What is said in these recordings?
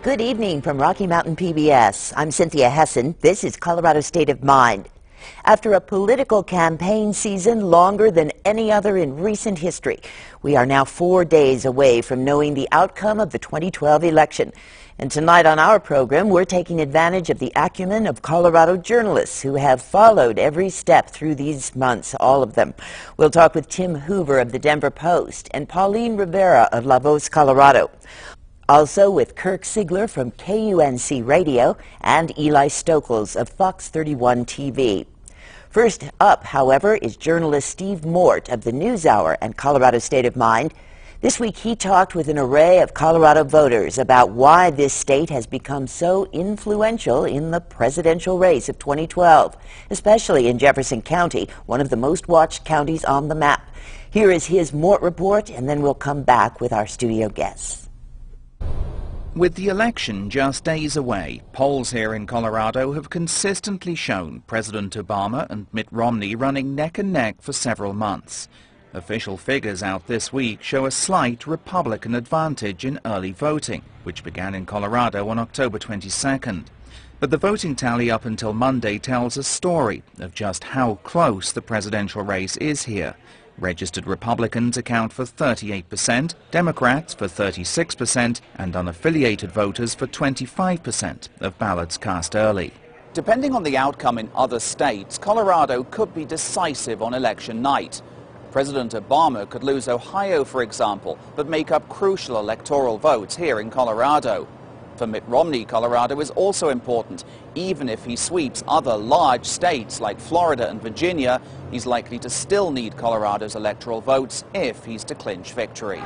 Good evening from Rocky Mountain PBS. I'm Cynthia Hessin. This is Colorado State of Mind. After a political campaign season longer than any other in recent history, we are now 4 days away from knowing the outcome of the 2012 election. And tonight on our program, we're taking advantage of the acumen of Colorado journalists who have followed every step through these months, all of them. We'll talk with Tim Hoover of the Denver Post and Pauline Rivera of La Voz, Colorado. Also with Kirk Siegler from KUNC Radio and Eli Stokols of Fox 31 TV. First up, however, is journalist Steve Mort of the NewsHour and Colorado State of Mind. This week he talked with an array of Colorado voters about why this state has become so influential in the presidential race of 2012, especially in Jefferson County, one of the most watched counties on the map. Here is his Mort report, and then we'll come back with our studio guests. With the election just days away, polls here in Colorado have consistently shown President Obama and Mitt Romney running neck and neck for several months. Official figures out this week show a slight Republican advantage in early voting, which began in Colorado on October 22nd. But the voting tally up until Monday tells a story of just how close the presidential race is here. Registered Republicans account for 38%, Democrats for 36%, and unaffiliated voters for 25% of ballots cast early. Depending on the outcome in other states, Colorado could be decisive on election night. President Obama could lose Ohio, for example, but make up crucial electoral votes here in Colorado. For Mitt Romney, Colorado is also important. Even if he sweeps other large states like Florida and Virginia, he's likely to still need Colorado's electoral votes if he's to clinch victory.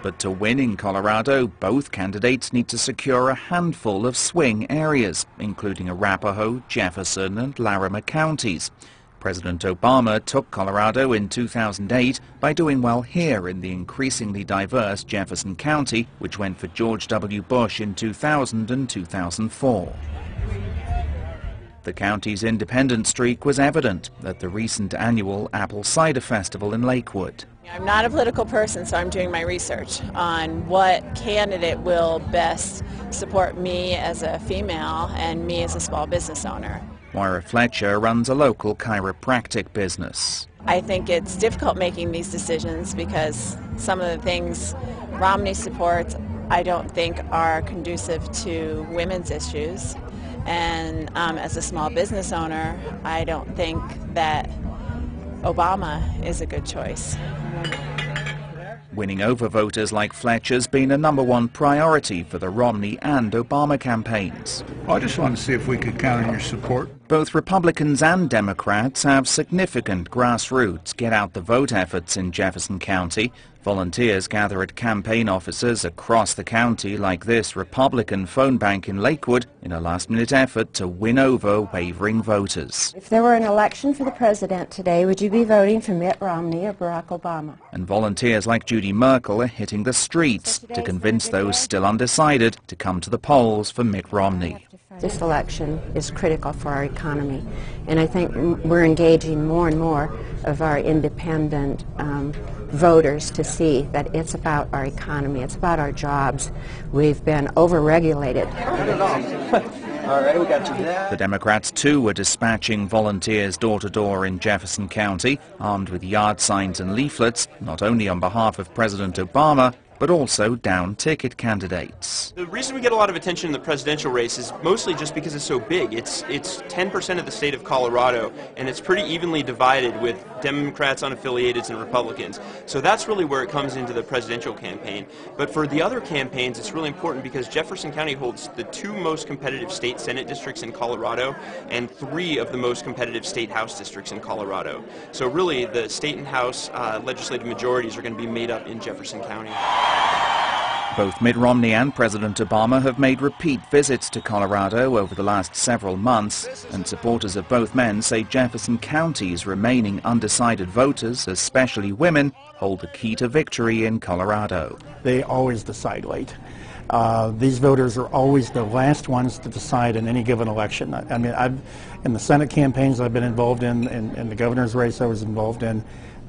But to win in Colorado, both candidates need to secure a handful of swing areas, including Arapahoe, Jefferson, and Larimer counties. President Obama took Colorado in 2008 by doing well here in the increasingly diverse Jefferson County, which went for George W. Bush in 2000 and 2004. The county's independent streak was evident at the recent annual Apple Cider Festival in Lakewood. I'm not a political person, so I'm doing my research on what candidate will best support me as a female and me as a small business owner. Moira Fletcher runs a local chiropractic business. I think it's difficult making these decisions because some of the things Romney supports I don't think are conducive to women's issues. And as a small business owner, I don't think that Obama is a good choice. Winning over voters like Fletcher's been a #1 priority for the Romney and Obama campaigns. I just wanted to see if we could count on your support. Both Republicans and Democrats have significant grassroots get-out-the-vote efforts in Jefferson County. Volunteers gather at campaign offices across the county like this Republican phone bank in Lakewood in a last-minute effort to win over wavering voters. If there were an election for the president today, would you be voting for Mitt Romney or Barack Obama? And volunteers like Judy Merkel are hitting the streets to convince those still undecided to come to the polls for Mitt Romney. This election is critical for our economy, and I think we're engaging more and more of our independent voters to see that it's about our economy, it's about our jobs. We've been over-regulated. All right, we got you. The Democrats, too, were dispatching volunteers door-to-door in Jefferson County, armed with yard signs and leaflets, not only on behalf of President Obama, but also down-ticket candidates. The reason we get a lot of attention in the presidential race is mostly just because it's so big. It's 10% of the state of Colorado, and it's pretty evenly divided with Democrats, unaffiliateds, and Republicans. So that's really where it comes into the presidential campaign. But for the other campaigns, it's really important because Jefferson County holds the 2 most competitive state Senate districts in Colorado and 3 of the most competitive state House districts in Colorado. So really, the state and House legislative majorities are going to be made up in Jefferson County. Both Mitt Romney and President Obama have made repeat visits to Colorado over the last several months, and supporters of both men say Jefferson County's remaining undecided voters, especially women, hold the key to victory in Colorado. They always decide late. These voters are always the last ones to decide in any given election. I mean, in the Senate campaigns I've been involved in the governor's race I was involved in,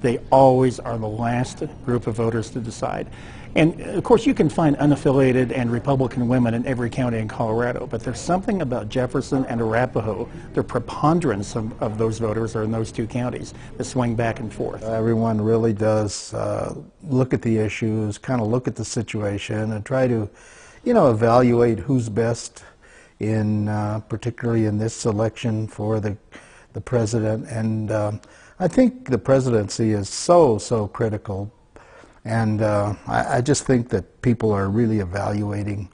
they always are the last group of voters to decide. And of course, you can find unaffiliated and Republican women in every county in Colorado, but there's something about Jefferson and Arapahoe, the preponderance of those voters are in those two counties that swing back and forth. Everyone really does look at the issues, kind of look at the situation, and try to, evaluate who's best in, particularly in this election for the president. And I think the presidency is so critical. And I just think that people are really evaluating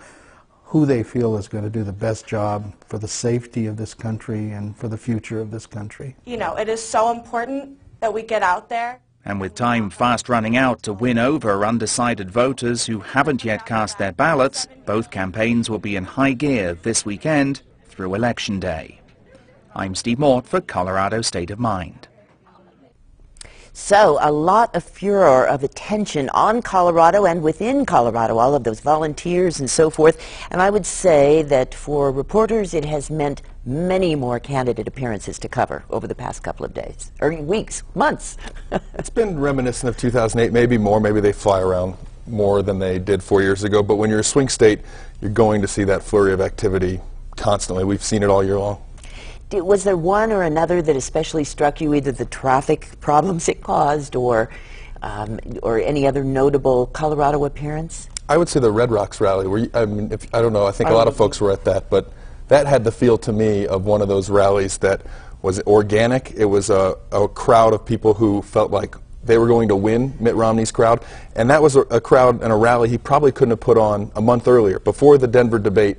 who they feel is going to do the best job for the safety of this country and for the future of this country. It is so important that we get out there. And with time fast running out to win over undecided voters who haven't yet cast their ballots, both campaigns will be in high gear this weekend through Election Day. I'm Steve Mort for Colorado State of Mind. So, a lot of furor of attention on Colorado and within Colorado, all of those volunteers and so forth. And I would say that for reporters, it has meant many more candidate appearances to cover over the past couple of days, or weeks, months. It's been reminiscent of 2008, maybe more. Maybe they fly around more than they did 4 years ago. But when you're a swing state, you're going to see that flurry of activity constantly. We've seen it all year long. Was there one or another that especially struck you, either the traffic problems it caused or any other notable Colorado appearance? I would say the Red Rocks rally. I don't know, I think a lot of folks were at that, but that had the feel to me of one of those rallies that was organic. It was a crowd of people who felt like they were going to win, Mitt Romney's crowd, and that was a crowd and a rally he probably couldn't have put on a month earlier. Before the Denver debate,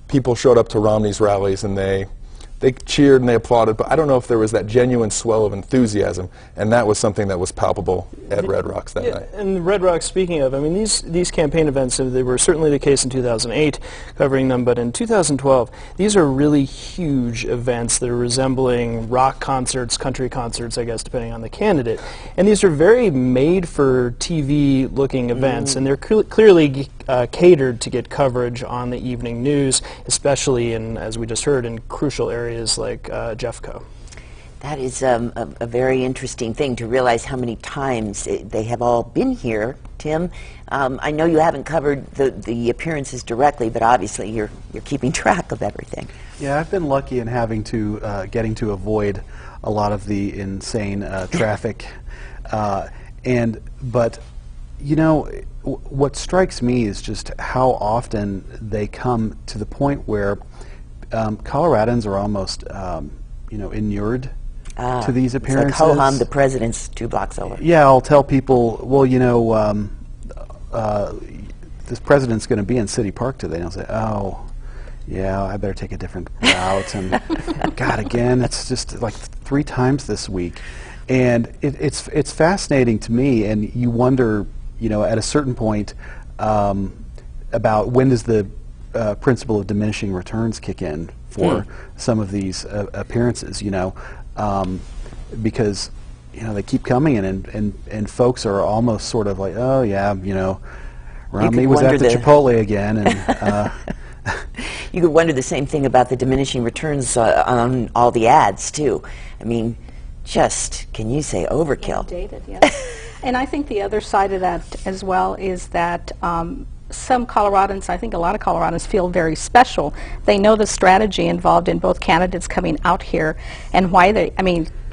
people showed up to Romney's rallies and they cheered and they applauded, but I don't know if there was that genuine swell of enthusiasm, and that was something that was palpable at Red Rocks that night. And Red Rocks, speaking of, these campaign events, they were certainly the case in 2008, covering them, but in 2012, these are really huge events that are resembling rock concerts, country concerts, I guess, depending on the candidate. And these are very made-for-TV-looking events, and they're clearly catered to get coverage on the evening news, especially in, as we just heard, in crucial areas like Jeffco. That is a very interesting thing to realize how many times they have all been here. Tim, I know you haven't covered the appearances directly, but obviously you're keeping track of everything. Yeah, I've been lucky in getting to avoid a lot of the insane traffic, but what strikes me is just how often they come to the point where Coloradans are almost, inured to these appearances. It's like ho-hum, the president's 2 blocks over. Yeah, I'll tell people, well, this president's going to be in City Park today. And I'll say, oh, yeah, I better take a different route. And God, again, it's just like 3 times this week. And it's fascinating to me, and you wonder, at a certain point about when does the principle of diminishing returns kick in for some of these appearances, because they keep coming in, and folks are almost sort of like, oh yeah, Romney was at the Chipotle again, and you could wonder the same thing about the diminishing returns on all the ads too. Just, can you say overkill? Dated, yeah. And I think the other side of that as well is that some Coloradans, I think a lot of Coloradans, feel very special. They know the strategy involved in both candidates coming out here and why they,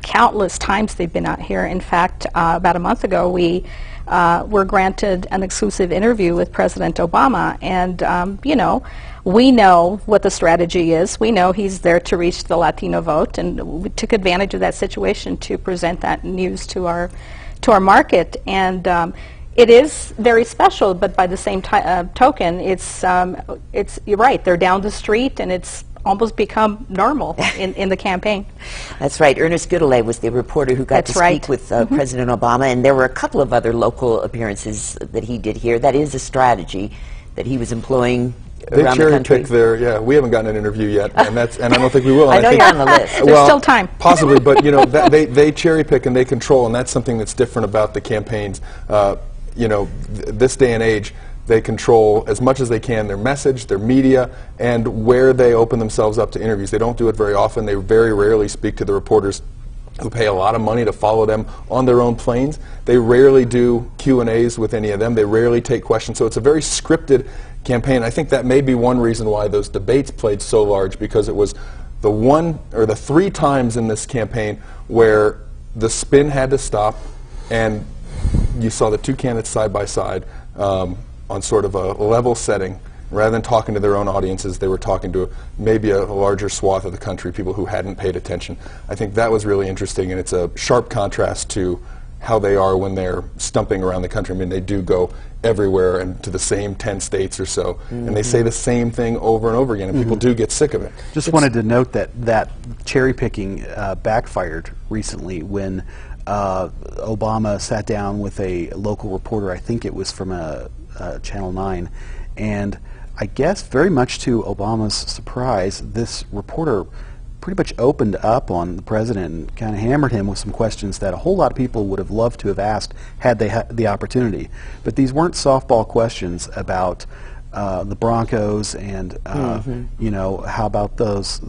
countless times they've been out here. In fact, about a month ago, we were granted an exclusive interview with President Obama, and we know what the strategy is. We know he's there to reach the Latino vote, and we took advantage of that situation to present that news to our market. And it is very special, but by the same token, it's you're right. They're down the street, and it's almost become normal in the campaign. That's right. Ernest Goodallay was the reporter who got to speak with President Obama, and there were a couple of other local appearances that he did here. That is a strategy that he was employing around the country. They cherry-pick there. We haven't gotten an interview yet, and I don't think we will. I know you're on the list. There's still time. Possibly, but they cherry-pick and they control, and that's something that's different about the campaigns. This day and age, they control as much as they can their message, their media, and where they open themselves up to interviews. They don't do it very often. They very rarely speak to the reporters who pay a lot of money to follow them on their own planes. They rarely do Q&As with any of them. They rarely take questions. So it's a very scripted campaign. I think that may be one reason why those debates played so large, because it was the one or the 3 times in this campaign where the spin had to stop, and you saw the 2 candidates side by side on sort of a level setting. Rather than talking to their own audiences, they were talking to maybe a larger swath of the country, people who hadn't paid attention. I think that was really interesting, and it's a sharp contrast to how they are when they're stumping around the country. I mean, they do go everywhere and to the same 10 states or so, and they say the same thing over and over again, and people do get sick of it. Just wanted to note that cherry picking backfired recently when Obama sat down with a local reporter. I think it was from Channel 9, and I guess very much to Obama's surprise, this reporter pretty much opened up on the president and kind of hammered him with some questions that a whole lot of people would have loved to have asked had they had the opportunity. But these weren't softball questions about the Broncos and you know, how about those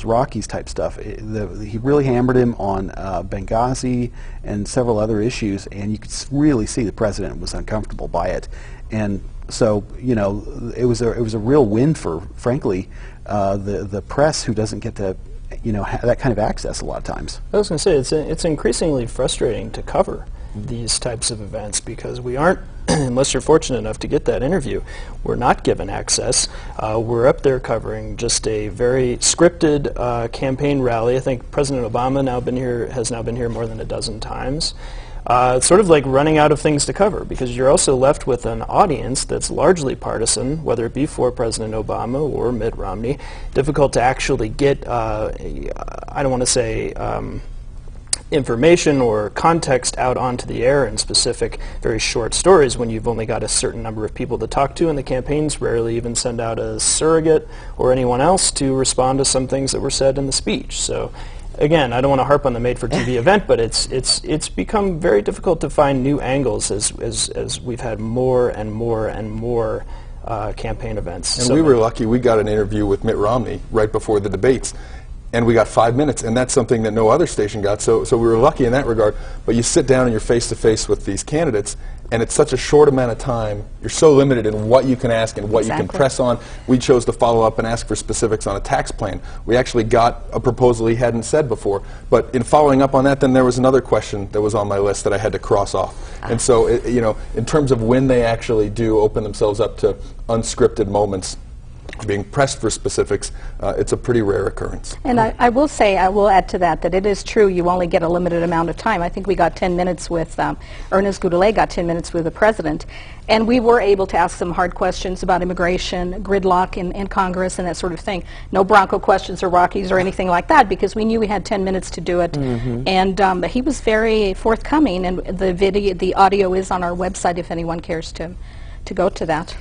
Rockies type stuff. He really hammered him on Benghazi and several other issues, and you could really see the president was uncomfortable by it. And so, you know, it was a real win for, frankly, the press, who doesn't get to, you know, have that kind of access a lot of times. I was going to say, it's increasingly frustrating to cover these types of events, because we aren't, unless you're fortunate enough to get that interview, we're not given access. We're up there covering just a very scripted campaign rally. I think President Obama has now been here more than a dozen times. It's sort of like running out of things to cover, because you're also left with an audience that's largely partisan, whether it be for President Obama or Mitt Romney. Difficult to actually get, I don't want to say information or context out onto the air in specific, very short stories when you've only got a certain number of people to talk to, and the campaigns rarely even send out a surrogate or anyone else to respond to some things that were said in the speech. So again, I don't want to harp on the made-for-TV event, but it's become very difficult to find new angles as we've had more and more and more campaign events. And we were lucky. We got an interview with Mitt Romney right before the debates, and we got 5 minutes, and that's something that no other station got, so we were lucky in that regard. But you sit down and you're face-to-face with these candidates, and it's such a short amount of time. You're so limited in what you can ask and what you can press on. We chose to follow up and ask for specifics on a tax plan. We actually got a proposal he hadn't said before. But in following up on that, then there was another question that was on my list that I had to cross off. And so, you know, in terms of when they actually do open themselves up to unscripted moments, being pressed for specifics, it's a pretty rare occurrence. And I will say, I will add to that it is true you only get a limited amount of time. I think we got 10 minutes with, Ernest Goudelet got 10 minutes with the president, and we were able to ask some hard questions about immigration, gridlock in Congress, and that sort of thing. No Bronco questions or Rockies or anything like that, because we knew we had 10 minutes to do it. And he was very forthcoming, and the audio is on our website if anyone cares to go to that.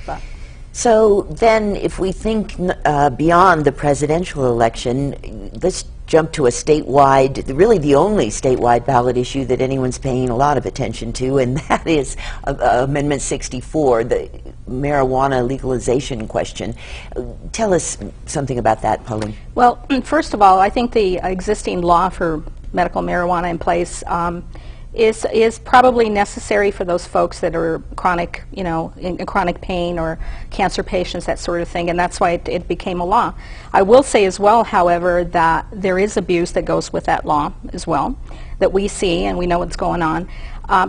So then, if we think beyond the presidential election, let's jump to a statewide, really the only statewide ballot issue that anyone's paying a lot of attention to, and that is Amendment 64, the marijuana legalization question. Tell us something about that, Pauline. Well, first of all, I think the existing law for medical marijuana in place is probably necessary for those folks that are chronic, you know, in chronic pain or cancer patients, that sort of thing, and that's why it became a law. I will say as well, however, that there is abuse that goes with that law as well, that we see and we know what's going on.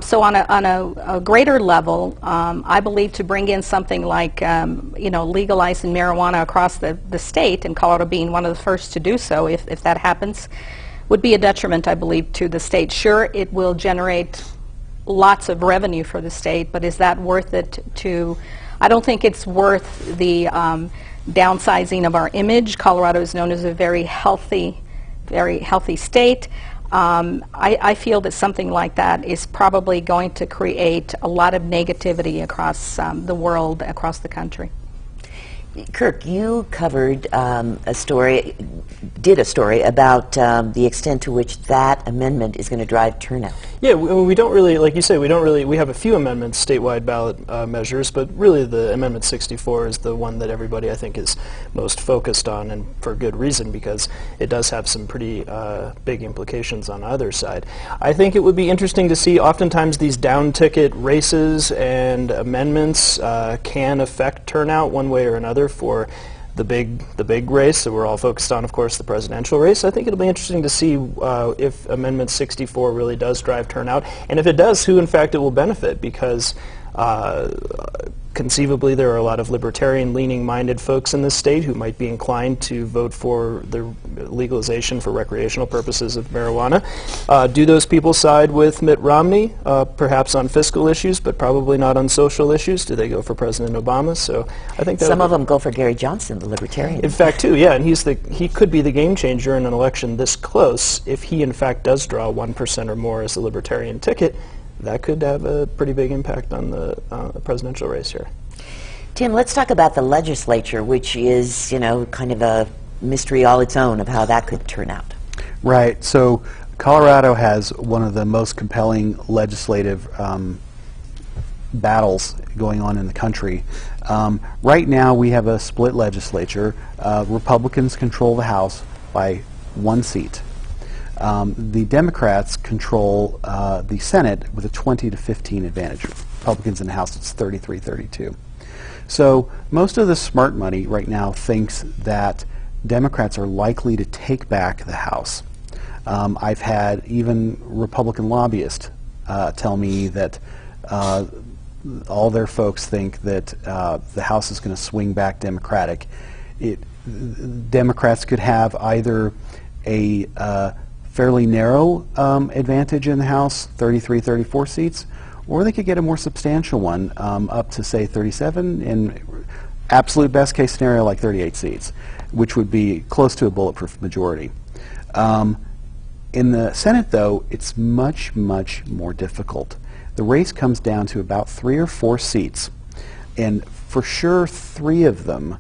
So on a greater level, I believe to bring in something like, you know, legalizing marijuana across the state, and Colorado being one of the first to do so, if that happens, would be a detriment, I believe, to the state. Sure, it will generate lots of revenue for the state, but is that worth it to, I don't think it's worth the downsizing of our image. Colorado is known as a very healthy state. I feel that something like that is probably going to create a lot of negativity across the world, across the country. Kirk, you covered did a story about the extent to which that amendment is going to drive turnout. Yeah, we don't really, like you say, we have a few amendments, statewide ballot measures, but really the Amendment 64 is the one that everybody, I think, is most focused on, and for good reason, because it does have some pretty big implications on either side. I think it would be interesting to see, oftentimes these down-ticket races and amendments can affect turnout one way or another for the big race that we're all focused on, of course, the presidential race. I think it'll be interesting to see if Amendment 64 really does drive turnout, and if it does, who in fact it will benefit, because conceivably there are a lot of libertarian-leaning minded folks in this state who might be inclined to vote for the legalization for recreational purposes of marijuana. Do those people side with Mitt Romney, perhaps on fiscal issues, but probably not on social issues? Do they go for President Obama? So I think that some of them go for Gary Johnson, the libertarian. In fact, too, yeah, and he could be the game changer in an election this close if he in fact does draw 1% or more as a libertarian ticket. That could have a pretty big impact on the presidential race here. Tim, let's talk about the legislature, which is, you know, kind of a mystery all its own of how that could turn out. Right. So Colorado has one of the most compelling legislative battles going on in the country. Right now we have a split legislature. Republicans control the House by 1 seat. The Democrats control the Senate with a 20 to 15 advantage. Republicans in the House, it's 33-32. So most of the smart money right now thinks that Democrats are likely to take back the House. I've had even Republican lobbyists tell me that all their folks think that the House is going to swing back Democratic. Democrats could have either a fairly narrow advantage in the House, 33, 34 seats, or they could get a more substantial one, up to, say, 37, in absolute best case scenario, like 38 seats, which would be close to a bulletproof majority. In the Senate, though, it's much, much more difficult. The race comes down to about 3 or 4 seats, and for sure 3 of them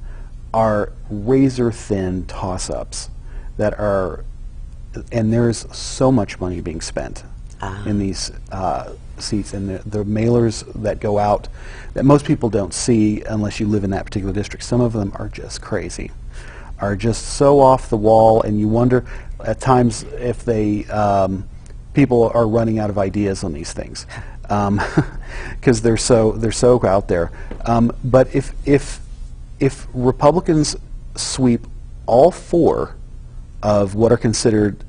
are razor-thin toss-ups that are, and there's so much money being spent in these seats, and the mailers that go out that most people don't see unless you live in that particular district. Some of them are just crazy, are just so off the wall, and you wonder at times if they people are running out of ideas on these things because they're so out there. But if Republicans sweep all 4 of what are considered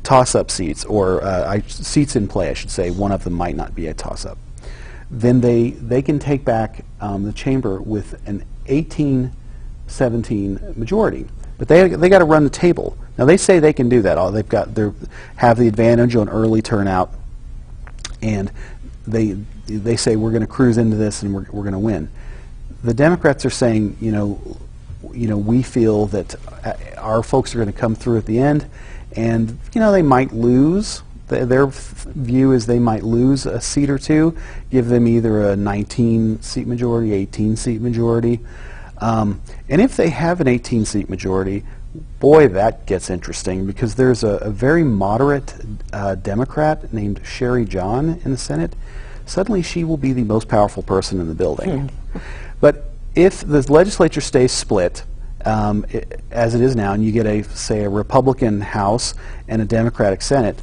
toss-up seats, or seats in play, I should say, one of them might not be a toss-up, then they can take back the chamber with an 18-17 majority. But they got to run the table. Now they say they can do that. They have the advantage on early turnout, and they say we're going to cruise into this and we're going to win. The Democrats are saying, you know, we feel that our folks are going to come through at the end, and they might lose. Their view is they might lose a seat or 2, give them either a 19-seat majority, 18-seat majority. And if they have an 18-seat majority, boy, that gets interesting, because there's a very moderate Democrat named Sherry John in the Senate. Suddenly she will be the most powerful person in the building. But if the legislature stays split, as it is now, and you get say a Republican House and a Democratic Senate,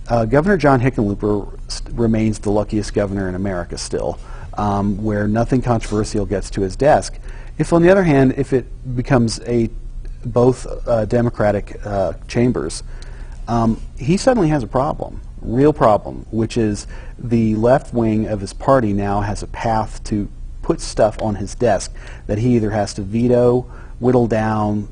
Governor John Hickenlooper remains the luckiest governor in America still, where nothing controversial gets to his desk. If, on the other hand, if it becomes both Democratic chambers, he suddenly has a problem, real problem, which is the left wing of his party now has a path to put stuff on his desk that he either has to veto, whittle down,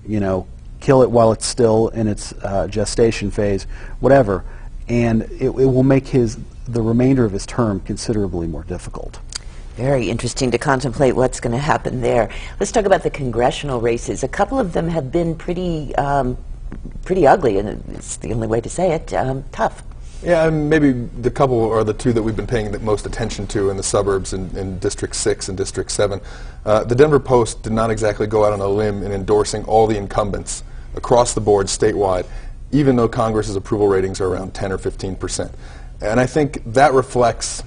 kill it while it's still in its gestation phase, whatever, and it will make the remainder of his term considerably more difficult. Very interesting to contemplate what's going to happen there. Let's talk about the congressional races. A couple of them have been pretty ugly, and it's the only way to say it, tough. Yeah, and maybe the couple are the 2 that we've been paying the most attention to in the suburbs in District 6 and District 7. The Denver Post did not exactly go out on a limb in endorsing all the incumbents across the board statewide, even though Congress's approval ratings are around 10 or 15%. And I think that reflects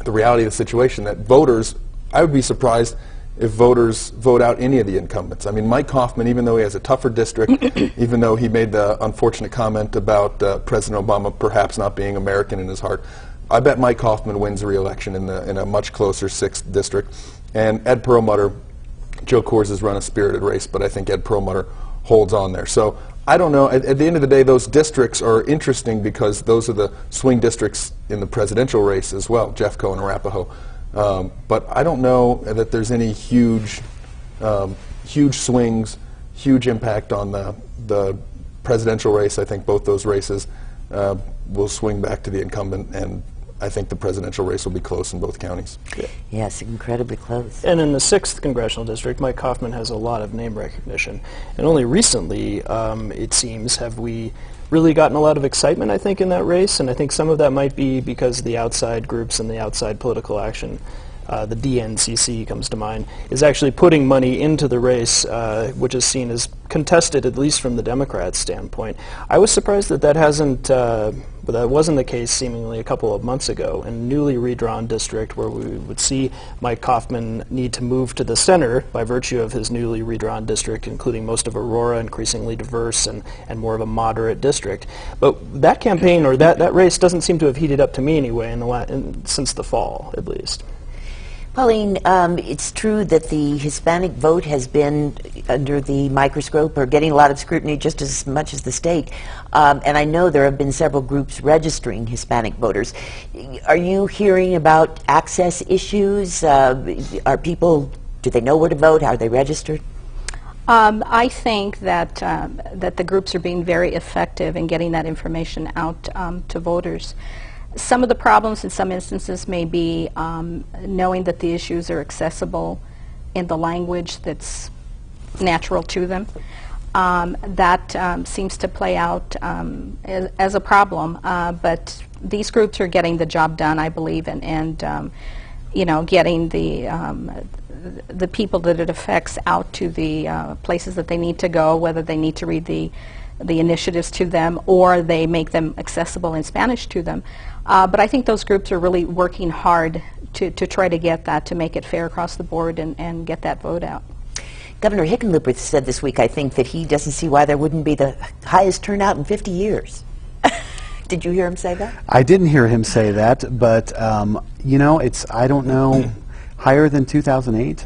the reality of the situation, that voters, I would be surprised if voters vote out any of the incumbents. I mean, Mike Coffman, even though he has a tougher district, even though he made the unfortunate comment about President Obama perhaps not being American in his heart, I bet Mike Coffman wins re-election in a much closer 6th district. And Ed Perlmutter, Joe Coors has run a spirited race, but I think Ed Perlmutter holds on there. So I don't know. At the end of the day, those districts are interesting because those are the swing districts in the presidential race as well, Jeffco and Arapahoe. But I don't know that there's any huge swings, huge impact on the presidential race. I think both those races will swing back to the incumbent, and I think the presidential race will be close in both counties. Yeah. Yes, incredibly close. And in the 6th congressional district, Mike Coffman has a lot of name recognition. And only recently, it seems, have we really gotten a lot of excitement, I think, in that race. And I think some of that might be because the outside groups and the outside political action, the DNCC comes to mind, is actually putting money into the race, which is seen as contested, at least from the Democrats' standpoint. I was surprised that that hasn't, but that wasn't the case seemingly a couple of months ago in a newly redrawn district where we would see Mike Coffman need to move to the center by virtue of his newly redrawn district, including most of Aurora, increasingly diverse and more of a moderate district. But that campaign, or that race, doesn't seem to have heated up to me anyway since the fall, at least. Pauline, it's true that the Hispanic vote has been under the microscope or getting a lot of scrutiny just as much as the state. And I know there have been several groups registering Hispanic voters. Are you hearing about access issues? Are people, do they know where to vote? Are they registered? I think that, that the groups are being very effective in getting that information out to voters. Some of the problems in some instances may be knowing that the issues are accessible in the language that's natural to them. That seems to play out as a problem, but these groups are getting the job done, I believe, and you know, getting the people that it affects out to the places that they need to go, whether they need to read the initiatives to them or they make them accessible in Spanish to them. But I think those groups are really working hard to try to get that, to make it fair across the board and get that vote out. Governor Hickenlooper said this week, I think, that he doesn't see why there wouldn't be the highest turnout in 50 years. Did you hear him say that? I didn't hear him say that, but you know, it's, I don't know, higher than 2008.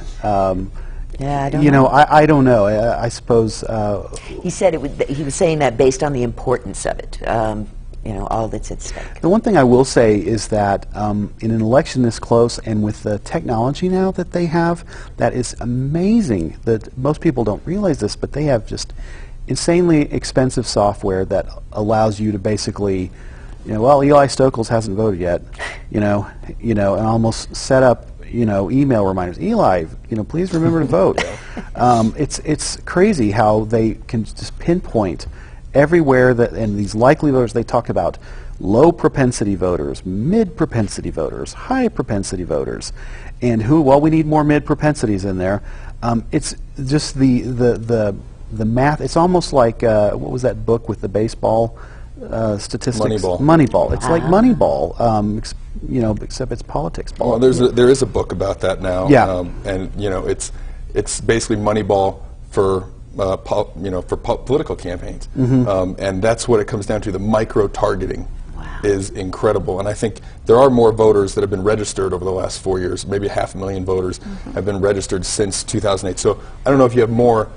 Yeah, I don't you know. I don't know. I suppose he said he was saying that based on the importance of it. You know, all that's at stake. The one thing I will say is that in an election this close, and with the technology now that they have, that is amazing. That most people don't realize this, but they have just insanely expensive software that allows you to basically, you know, well, Eli Stokols hasn't voted yet, you know, and almost set up, you know, email reminders. Eli, you know, please remember to vote. It's crazy how they can just pinpoint everywhere that, and these likely voters, they talk about low propensity voters, mid propensity voters, high propensity voters, and who, well, we need more mid propensities in there. It's just the math. It's almost like what was that book with the baseball statistics? Moneyball. Moneyball. It's like Moneyball, you know, except it's politics ball. Well, there is a book about that now. Yeah. And you know, it's basically Moneyball for political campaigns. Mm-hmm. And that's what it comes down to. The micro-targeting is incredible. And I think there are more voters that have been registered over the last 4 years. Maybe 500,000 voters have been registered since 2008. So I don't know if you have more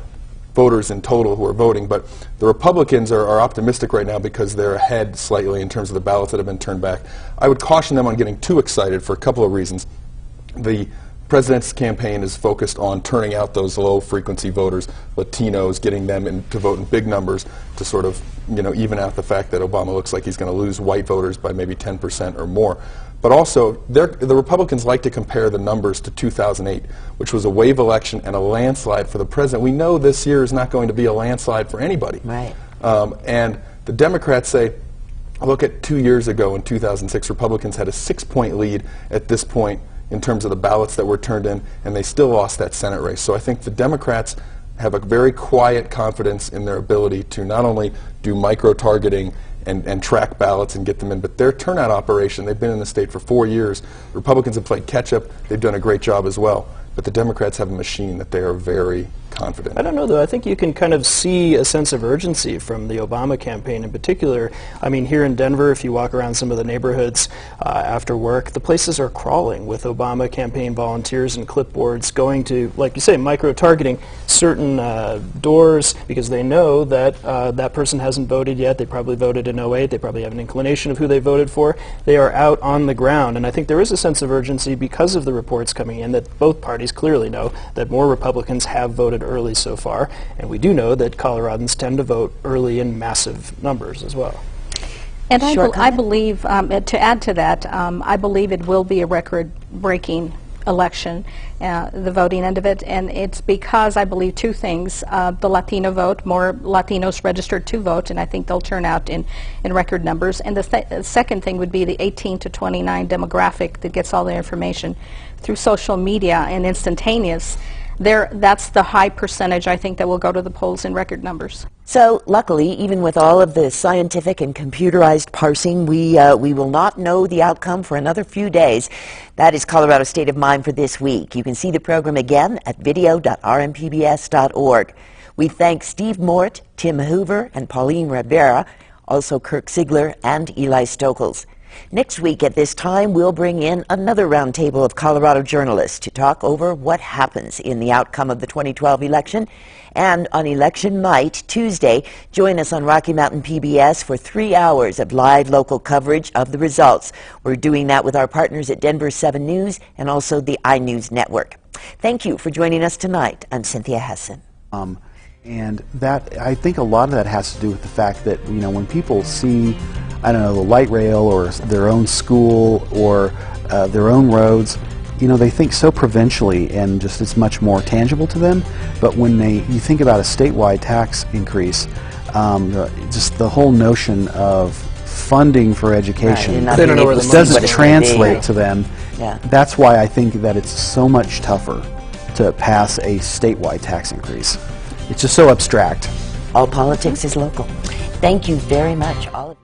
voters in total who are voting, but the Republicans are optimistic right now because they're ahead slightly in terms of the ballots that have been turned back. I would caution them on getting too excited for a couple of reasons. The president's campaign is focused on turning out those low-frequency voters, Latinos, getting them to vote in big numbers to sort of, you know, even out the fact that Obama looks like he's going to lose white voters by maybe 10% or more. But also, the Republicans like to compare the numbers to 2008, which was a wave election and a landslide for the president. We know this year is not going to be a landslide for anybody. Right. And the Democrats say, look at 2 years ago in 2006, Republicans had a 6-point lead at this point in terms of the ballots that were turned in, and they still lost that Senate race. So I think the Democrats have a very quiet confidence in their ability to not only do micro-targeting and track ballots and get them in. But their turnout operation, they've been in the state for 4 years. Republicans have played catch-up. They've done a great job as well. But the Democrats have a machine that they are very confident. I don't know, though. I think you can kind of see a sense of urgency from the Obama campaign in particular. I mean, here in Denver, if you walk around some of the neighborhoods after work, the places are crawling with Obama campaign volunteers and clipboards going to, like you say, micro-targeting certain doors because they know that that person hasn't voted yet. They probably voted in 08. They probably have an inclination of who they voted for. They are out on the ground. And I think there is a sense of urgency because of the reports coming in that both parties clearly know that more Republicans have voted early so far, and we do know that Coloradans tend to vote early in massive numbers as well. And I believe, to add to that, I believe it will be a record-breaking election, the voting end of it, and it's because I believe two things. The Latino vote, more Latinos registered to vote, and I think they'll turn out in record numbers. And the second thing would be the 18 to 29 demographic that gets all the information through social media and instantaneous. That's the high percentage, I think, that will go to the polls in record numbers. So, luckily, even with all of the scientific and computerized parsing, we will not know the outcome for another few days. That is Colorado State of Mind for this week. You can see the program again at video.rmpbs.org. We thank Steve Mort, Tim Hoover, and Pauline Rivera, also Kirk Siegler and Eli Stokols. Next week at this time, we'll bring in another roundtable of Colorado journalists to talk over what happens in the outcome of the 2012 election. And on Election Night, Tuesday, join us on Rocky Mountain PBS for 3 hours of live local coverage of the results. We're doing that with our partners at Denver 7 News and also the iNews Network. Thank you for joining us tonight. I'm Cynthia Hessin. And that, I think a lot of that has to do with the fact that, you know, when people see, I don't know, the light rail or their own school or their own roads, you know, they think so provincially and just it's much more tangible to them. But when you think about a statewide tax increase, just the whole notion of funding for education doesn't translate to them. Yeah. That's why I think that it's so much tougher to pass a statewide tax increase. It's just so abstract. All politics is local. Thank you very much, all of you.